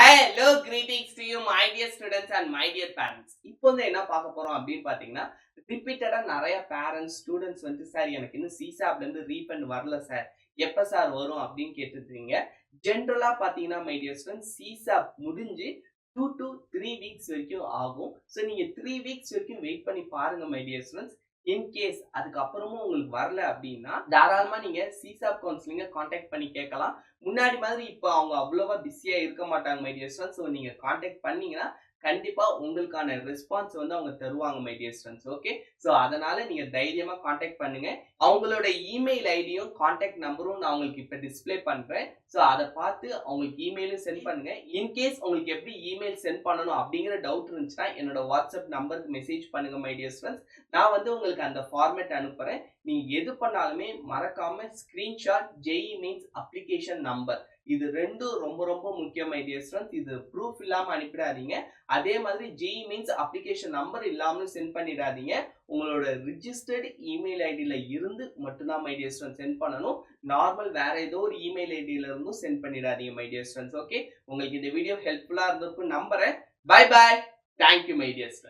Hello, greetings to you, my dear students and my dear parents. இப்போ வந்து என்ன பார்க்க போறோம் அப்படின்னு பாத்தீங்கன்னா, ரிப்பீட்டடா நிறைய பேரண்ட்ஸ், ஸ்டூடெண்ட்ஸ் வந்து சார் எனக்கு இன்னும் சிசாப்ல இருந்து ரீஃபண்ட் வரல சார், எப்ப சார் வரும் அப்படின்னு கேட்டுருக்கீங்க. ஜென்ரலா பாத்தீங்கன்னா மை டியர் ஸ்டூடெண்ட்ஸ், சிசாப் முடிஞ்சு 2 to 3 வீக்ஸ் வரைக்கும் ஆகும். ஸோ நீங்க 3 வீக்ஸ் வரைக்கும் வெயிட் பண்ணி பாருங்க மை டியர் ஸ்டூடெண்ட்ஸ். இன்கேஸ் அதுக்கப்புறமும் உங்களுக்கு வரல அப்படின்னா தாராளமா நீங்க சிசாப் கவுன்சிலிங்க காண்டாக்ட் பண்ணி கேட்கலாம். முன்னாடி மாதிரி இப்போ அவங்க அவ்வளவா பிஸியா இருக்க மாட்டாங்க மை டியர் ஸ்டூடெண்ட்ஸ். ஸோ நீங்க காண்டாக்ட் பண்ணீங்கன்னா கண்டிப்பா உங்களுக்கான ரெஸ்பான்ஸ் வந்து அவங்க தருவாங்க my dear students. Okay, so அதனால நீங்க தைரியமா காண்டாக்ட் பண்ணுங்க. அவங்களோட இமெயில் ஐடியும் காண்டாக்ட் நம்பரும் நான் உங்களுக்கு இப்ப டிஸ்பிளே பண்றேன். ஸோ அதை பார்த்து அவங்களுக்கு இமெயிலும் சென்ட் பண்ணுங்க. இன்கேஸ் உங்களுக்கு எப்படி இமெயில் சென்ட் பண்ணணும் அப்படிங்கிற டவுட் இருந்துச்சுன்னா என்னோட வாட்ஸ்அப் நம்பருக்கு மெசேஜ் பண்ணுங்க மை டியர் ஸ்டூடெண்ட்ஸ். நான் வந்து உங்களுக்கு அந்த ஃபார்மேட் அனுப்புறேன். நீங்க எது பண்ணாலுமே மறக்காம screenshot JEE Mains application number, இது ரெண்டும் ரொம்ப ரொம்ப முக்கியம் மை டியர் ஸ்டூடெண்ட்ஸ். இது ப்ரூஃப் இல்லாம அனுப்பிடாதீங்க. அதே மாதிரி ஜேஇ மீன்ஸ் அப்ளிகேஷன் நம்பர் இல்லாமலும் சென்ட் பண்ணிடாதீங்க. உங்களோட ரிஜிஸ்டர்டு இமெயில் ஐடியில இருந்து மட்டும்தான் மை டியர் ஸ்டூடெண்ட்ஸ் சென்ட் பண்ணணும். நார்மல் வேற ஏதோ ஒரு இமெயில் ஐடியில இருந்தும் சென்ட் பண்ணிடாதீங்க மை டியர் ஸ்டூடெண்ட்ஸ். ஓகே, உங்களுக்கு இந்த வீடியோ ஹெல்ப்ஃபுல்லா இருந்திருக்கும் நம்புறேன். Bye bye. Thank you my dear students.